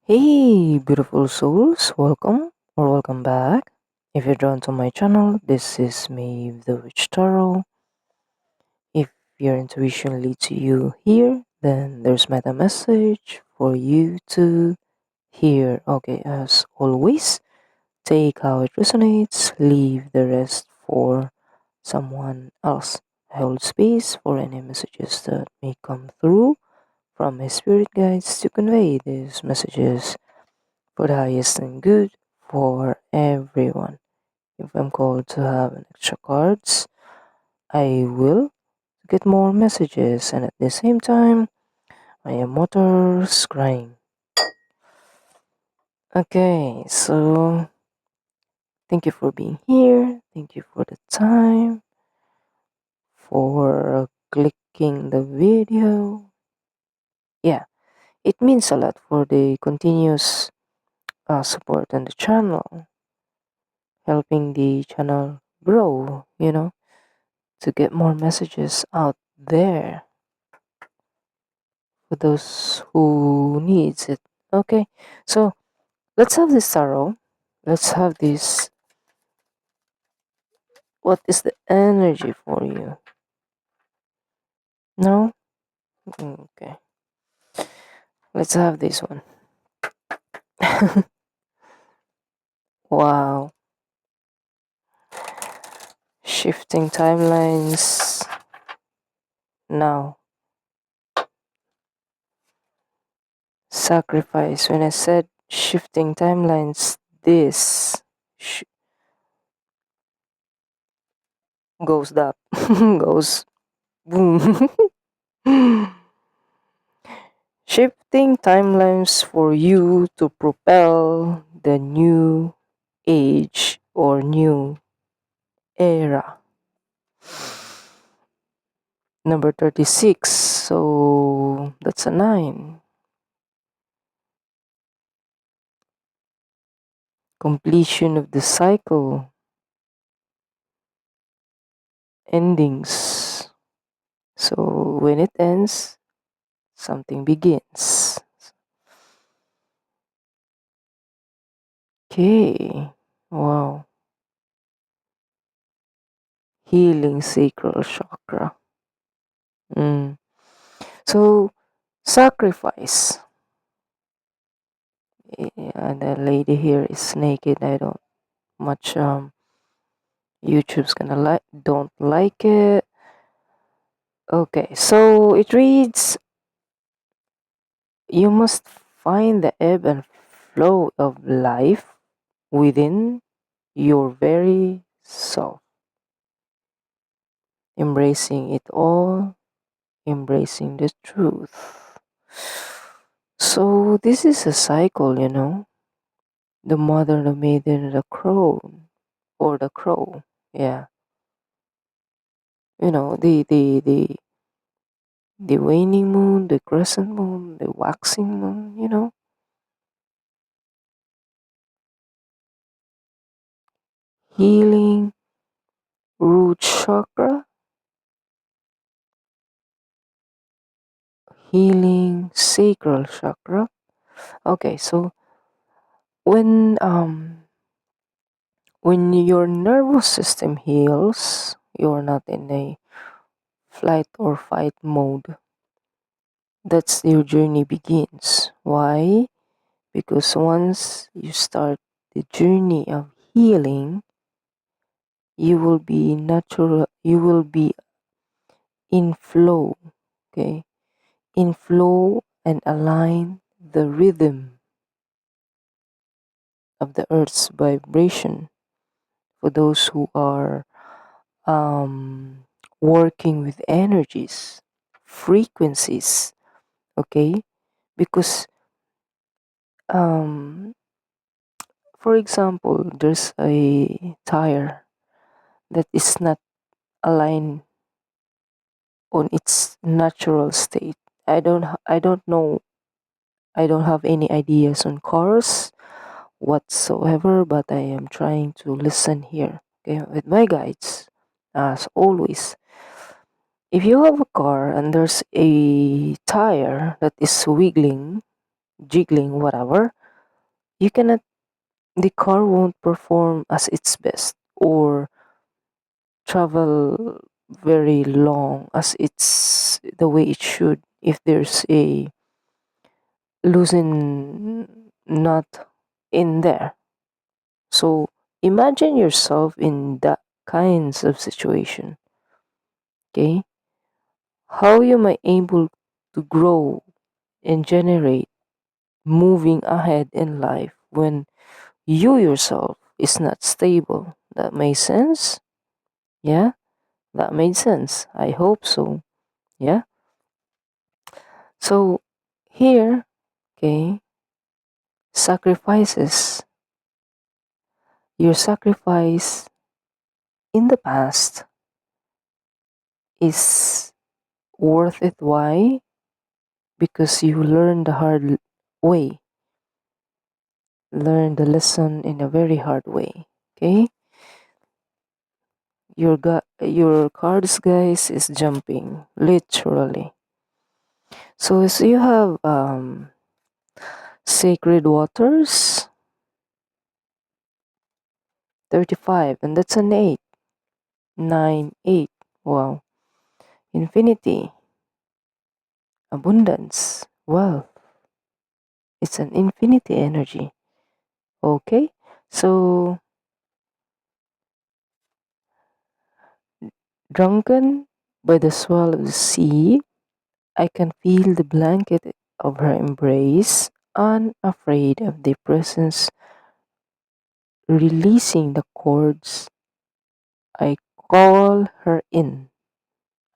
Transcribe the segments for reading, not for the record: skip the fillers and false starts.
Hey, beautiful souls, welcome back. If you're drawn to my channel, this is me, the Witch Tarot. If your intuition leads you here, then there's meta message for you to hear. Okay, as always, take how it resonates, leave the rest for someone else. I hold space for any messages that may come through from my spirit guides to convey these messages for the highest and good for everyone. If I'm called to have an extra cards, I will get more messages, and at the same time, I am motors crying. Okay, so thank you for being here. Thank you for the time, for clicking the video. Yeah, it means a lot for the continuous support on the channel, helping the channel grow, to get more messages out there for those who needs it. Okay, so let's have this tarot. Let's have this. What is the energy for you? No? Okay. Let's have this one. Wow. Shifting timelines. Now. Sacrifice. When I said shifting timelines, this goes up. Goes boom. Shifting timelines for you to propel the new age or new era. Number 36, so that's a 9. Completion of the cycle. Endings. So when it ends, something begins. Okay. Wow. Healing sacral chakra. So sacrifice. Yeah, the lady here is naked. I don't much YouTube's gonna don't like it. Okay, so it reads, you must find the ebb and flow of life within your very self, embracing it all, embracing the truth. So this is a cycle, the mother, the maiden, the crow, or the crow. Yeah, the waning moon, the crescent moon, the waxing moon. Healing root chakra, healing sacral chakra. Okay, so when um when your nervous system heals, you're not in a flight or fight mode. That's your journey begins. Why? Because once you start the journey of healing, you will be natural, you will be in flow, okay? In flow and align the rhythm of the earth's vibration. For those who are working with energies, frequencies, okay? Because for example, there's a tire that is not aligned on its natural state. I don't know, I don't have any ideas on cars whatsoever, but I am trying to listen here, okay, with my guides. As always, if you have a car and there's a tire that is wiggling, jiggling, whatever, you cannot, the car won't perform as its best or travel very long as it's the way it should if there's a loosen nut in there. So imagine yourself in that kinds of situation. Okay, how you might able to grow and generate moving ahead in life when you yourself is not stable. That makes sense? Yeah, that made sense. I hope so. Yeah. So here, okay, sacrifices. Your sacrifice in the past is worth it. Why? Because you learned the hard way. Learn the lesson in a very hard way. Okay? Your cards, guys, is jumping literally. So as you have sacred waters, 35, and that's an 8. 9, 8. Wow. Infinity, abundance, wealth. It's an infinity energy. Okay? So drunken by the swell of the sea, I can feel the blanket of her embrace, unafraid of the presence, releasing the cords. I call her in.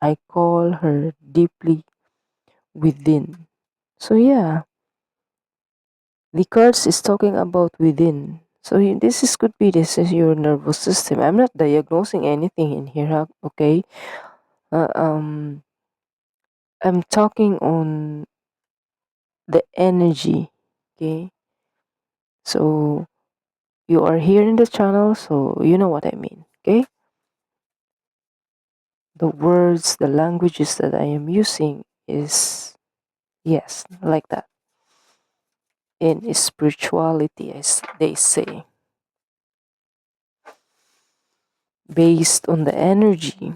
I call her deeply within. So yeah, the cards is talking about within. So this is your nervous system. I'm not diagnosing anything in here, okay? Uh, um, I'm talking on the energy, okay? So you are here in the channel, so you know what I mean, okay? The words, the languages that I am using is, yes, like that. In spirituality, as they say, based on the energy,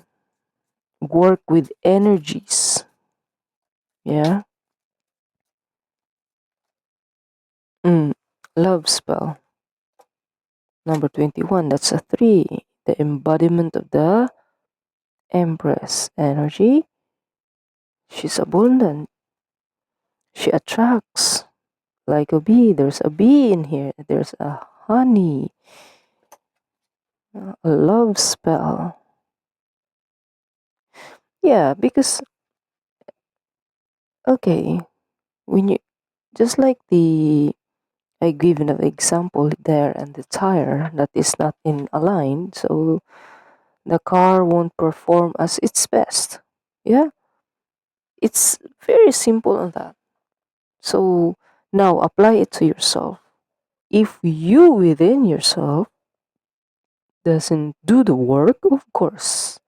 work with energies, yeah? Love spell, number 21, that's a 3, the embodiment of the Empress energy. She's abundant, she attracts like a bee. There's a bee in here, there's a honey, a love spell. Yeah, because, okay, when you, just like the, I given an example there, and the tire that is not in aligned, so the car won't perform as its best. Yeah, it's very simple on that. So now apply it to yourself. If you within yourself doesn't do the work, of course,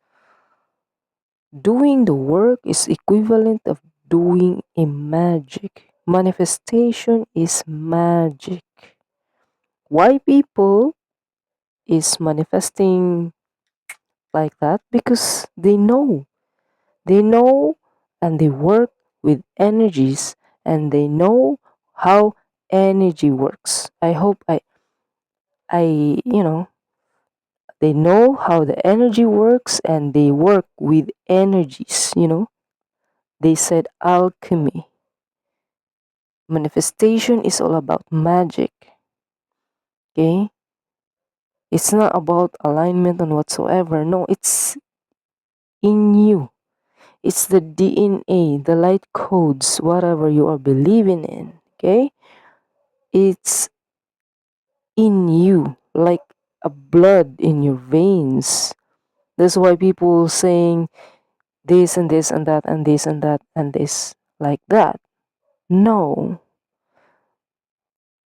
doing the work is equivalent of doing a magic. Manifestation is magic. Why people is manifesting like that? Because they know, and they work with energies, and they know how energy works. I hope they know how the energy works, and they work with energies. They said alchemy. Manifestation is all about magic. Okay? It's not about alignment and whatsoever. No, it's in you. It's the DNA, the light codes, whatever you are believing in. Okay? It's in you, like a blood in your veins. That's why people saying this and this and that and this and that and this like that. No,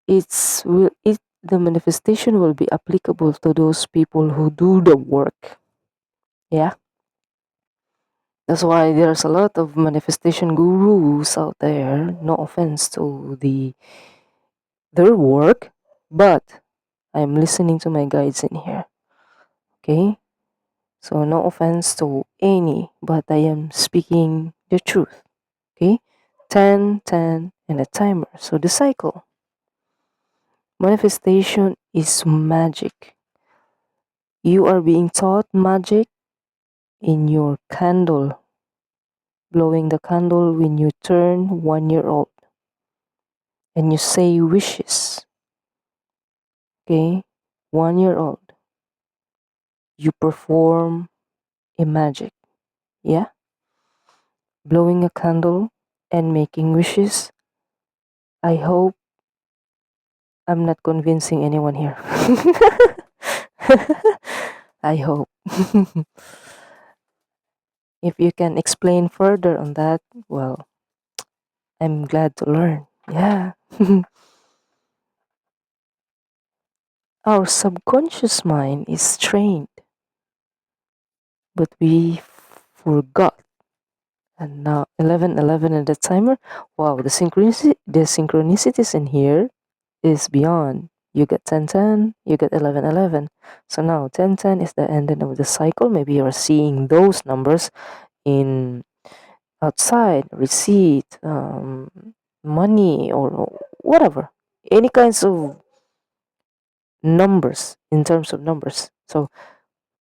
the manifestation will be applicable to those people who do the work. Yeah, That's why there's a lot of manifestation gurus out there. No offense to their work, but I'm listening to my guides in here. Okay? So no offense to any, but I am speaking the truth. Okay? 10, 10, and a timer. So the cycle. Manifestation is magic. You are being taught magic in your candle, blowing the candle when you turn 1 year old and you say wishes. Okay? 1 year old. You perform a magic. Yeah? Blowing a candle and making wishes. I hope I'm not convincing anyone here. I hope. If you can explain further on that, well, I'm glad to learn. Yeah. Our subconscious mind is trained, but we forgot. And now 11, 11 and the timer. Wow, the synchronicities in here is beyond. You get 10, 10, you get 11, 11. So now 10, 10 is the ending of the cycle. Maybe you're seeing those numbers in outside, receipt, money, or whatever. Any kinds of numbers in terms of numbers. So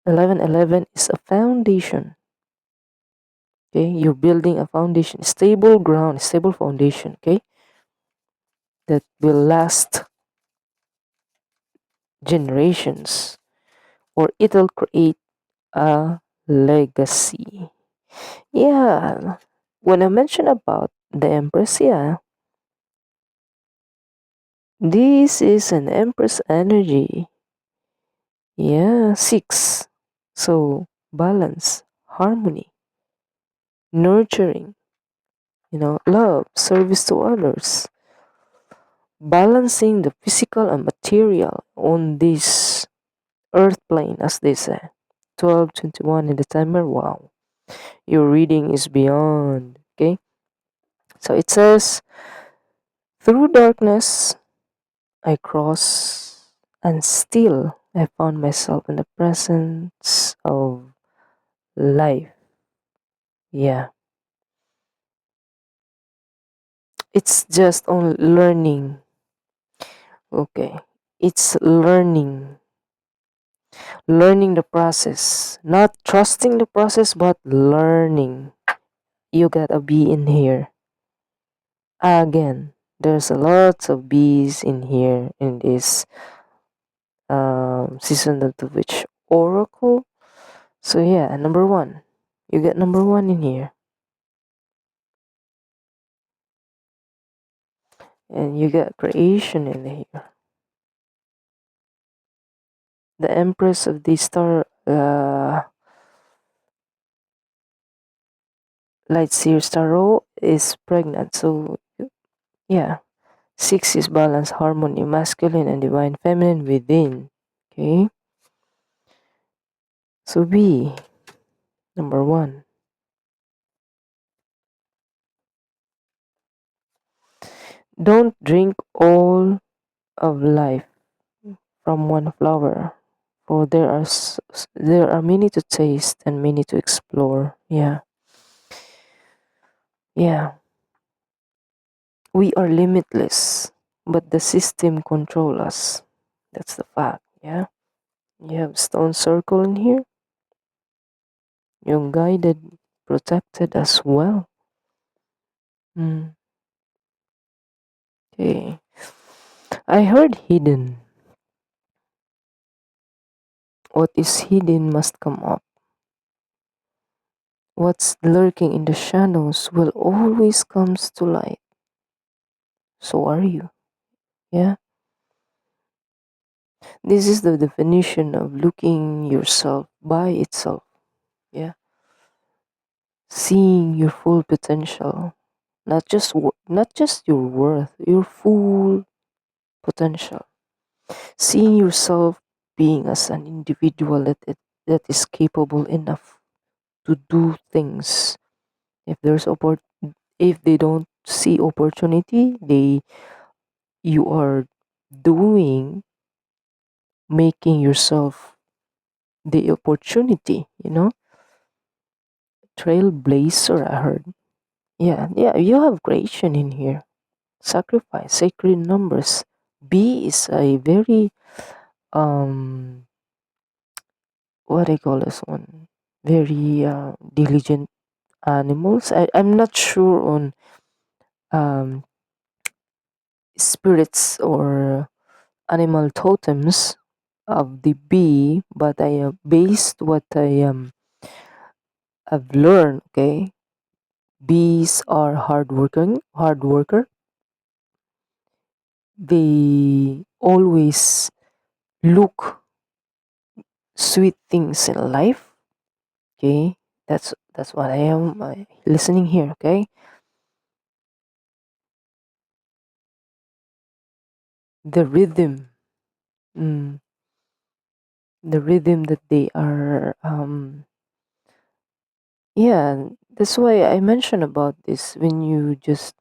11, 11 is a foundation. Okay, you're building a foundation, stable ground, stable foundation. Okay, that will last generations, or it'll create a legacy. Yeah, when I mentioned about the Empress, yeah, this is an Empress energy. Yeah, 6. So balance, harmony, nurturing, love, service to others, balancing the physical and material on this earth plane, as they say. 12:21 in the timer. Wow, your reading is beyond. Okay, so it says, through darkness I cross, and still I found myself in the presence of life. Yeah, it's just on learning. Okay, it's learning the process, not trusting the process, but learning. You gotta be in here. Again, there's a lot of bees in here in this season of the witch oracle. So yeah, number one, you get number one in here, and you get creation in here. The Empress of the Star Light Seer Tarot is pregnant. So yeah, 6 is balance, harmony, masculine and divine feminine within. Okay, so B, number one. Don't drink all of life from one flower, for there are many to taste and many to explore. Yeah, yeah. We are limitless, but the system control us. That's the fact. Yeah. You have stone circle in here. You're guided, protected as well. Mm. Okay. I heard hidden. What is hidden must come up. What's lurking in the shadows will always comes to light. So are you. Yeah. This is the definition of looking yourself by itself. Yeah. Seeing your full potential. Not just your worth, your full potential. Seeing yourself being as an individual that is capable enough to do things. If there's if they don't see opportunity, you are doing making yourself the opportunity, trailblazer, I heard. Yeah, you have creation in here. Sacrifice, sacred numbers. B is a very what I call this one, very diligent animals. I'm not sure on um spirits or animal totems of the bee, but I based what I've learned. Okay, bees are hard worker. They always look sweet things in life. Okay, that's what I am listening here. Okay, the rhythm, mm, the rhythm that they are yeah, that's why I mentioned about this when you just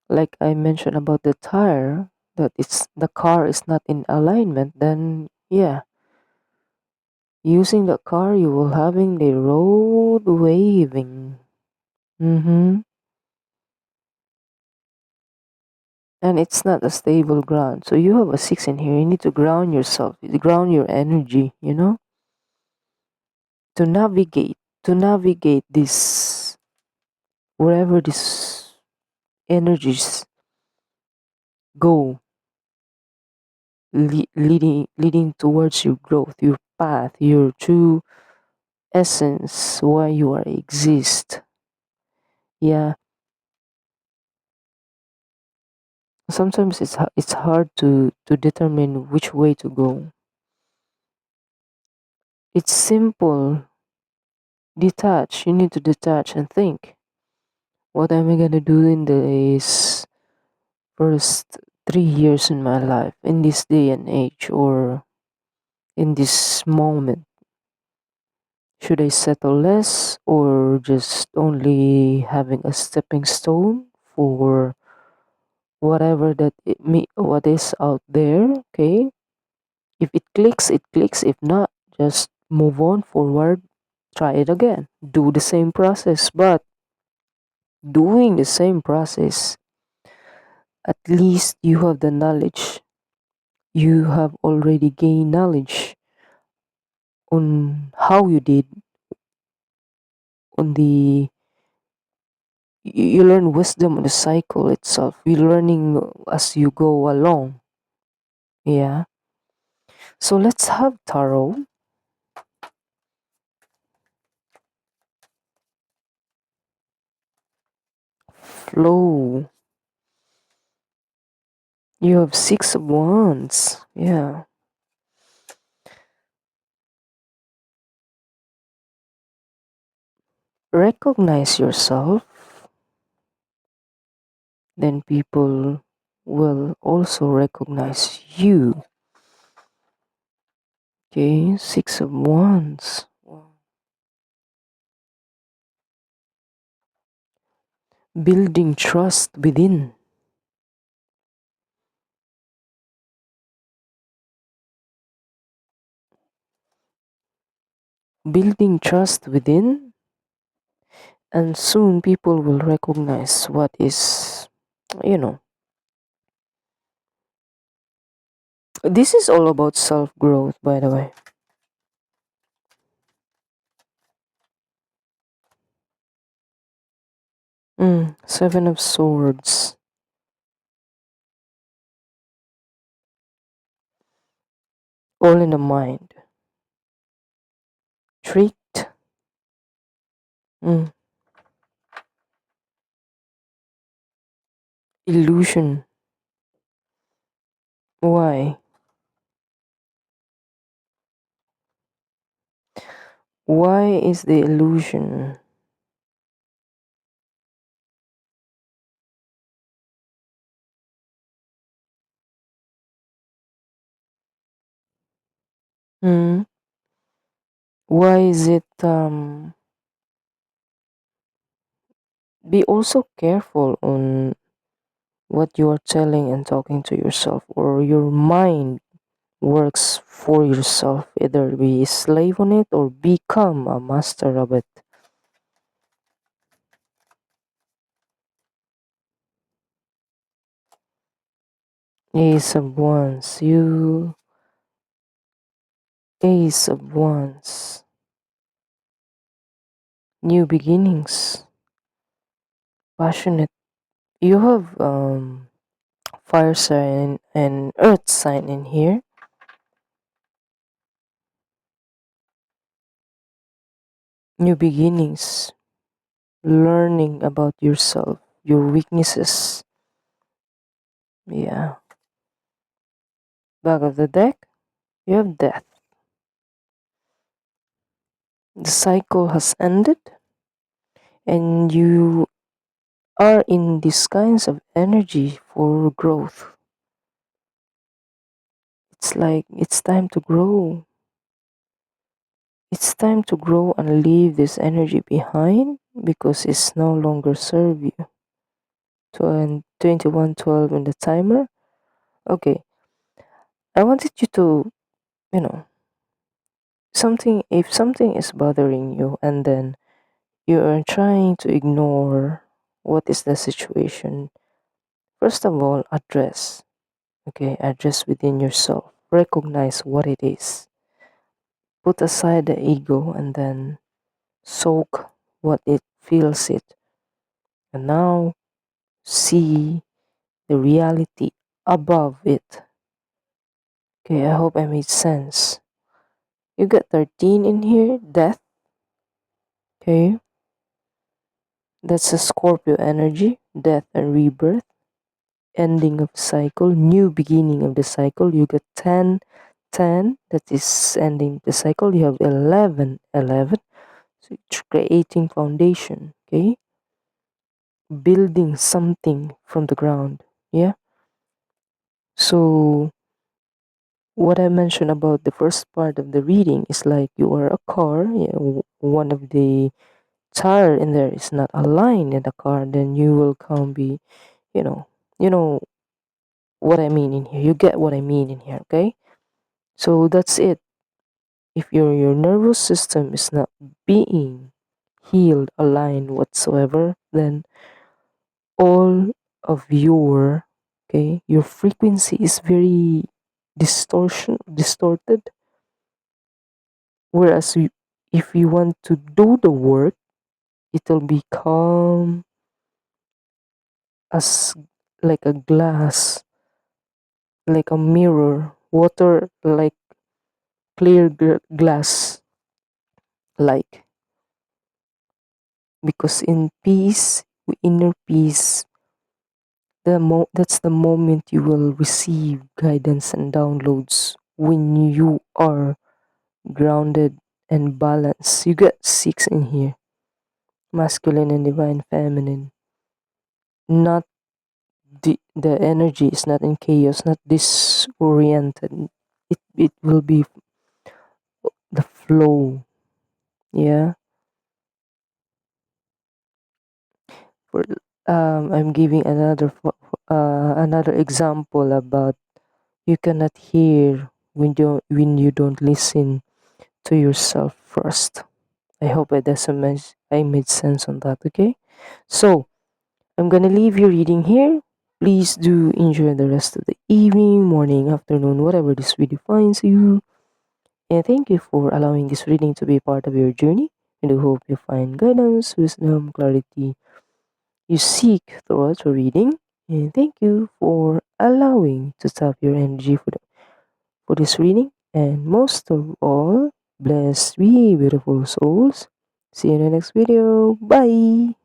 like I mentioned about the tire, that it's the car is not in alignment, then yeah, using the car you will having the road waving. Mm-hmm. And it's not a stable ground. So you have a six in here. You need to ground yourself, ground your energy, to navigate this wherever these energies go, leading towards your growth, your path, your true essence, why you are exist. Yeah, sometimes it's hard to determine which way to go. It's simple. Detach. You need to detach and think. What am I gonna do in this first 3 years in my life, in this day and age, or in this moment? Should I settle less or just only having a stepping stone for whatever what is out there? Okay, if it clicks, it clicks. If not, just move on forward. Try it again. Do the same process, but doing the same process, at least you have the knowledge. You have already gained knowledge on how you did on the you learn wisdom on the cycle itself. You're learning as you go along. Yeah. So let's have tarot. Flow. You have six of wands. Yeah. Recognize yourself, then people will also recognize you. Okay, six of wands. Wow. Building trust within. Building trust within, and soon people will recognize what is, you know, this is all about self growth, by the way. Seven of swords. All in the mind. Tricked. Mm. Illusion. Why? Why is the illusion? Mm. Why is it be also careful on what you are telling and talking to yourself, or your mind works for yourself. Either be a slave on it or become a master of it. Ace of Wands, Ace of Wands, new beginnings, passionate. You have fire sign and earth sign in here. New beginnings, learning about yourself, your weaknesses. Yeah. Back of the deck, you have death. The cycle has ended, and you are in these kinds of energy for growth. It's like it's time to grow. It's time to grow and leave this energy behind because it's no longer serve you. 21:12 in the timer. Okay, I wanted you to, you know, if something is bothering you and then you are trying to ignore what is the situation, first of all, address. Okay, address within yourself. Recognize what it is. Put aside the ego and then soak what it feels it. And now see the reality above it. Okay, I hope I made sense. You got 13 in here, death. Okay, that's a Scorpio energy, death and rebirth, ending of cycle, new beginning of the cycle. You got 10, 10, that is ending the cycle. You have 11, 11. So it's creating foundation, okay? Building something from the ground, yeah? So what I mentioned about the first part of the reading is like you are a car, one of the tire in there is not aligned in the car, then you will come be, you know, you know what I mean in here. You get what I mean in here, okay? So that's it. If your nervous system is not being healed, aligned whatsoever, then all of your frequency is very distorted. Whereas if you want to do the work, it'll become as like a glass, like a mirror, water like clear glass, like, because in peace, inner peace, that's the moment you will receive guidance and downloads when you are grounded and balanced. You get 6 in here, masculine and divine feminine. Not the energy is not in chaos, not disoriented. It will be the flow. Yeah. For I'm giving another example about you cannot hear when you don't listen to yourself first. I hope I made sense on that. Okay, so I'm gonna leave you reading here. Please do enjoy the rest of the evening, morning, afternoon, whatever this really finds you. And thank you for allowing this reading to be part of your journey. And I hope you find guidance, wisdom, clarity you seek throughout your reading. And thank you for allowing to tap your energy for this reading. And most of all, blessed be beautiful souls. See you in the next video. Bye.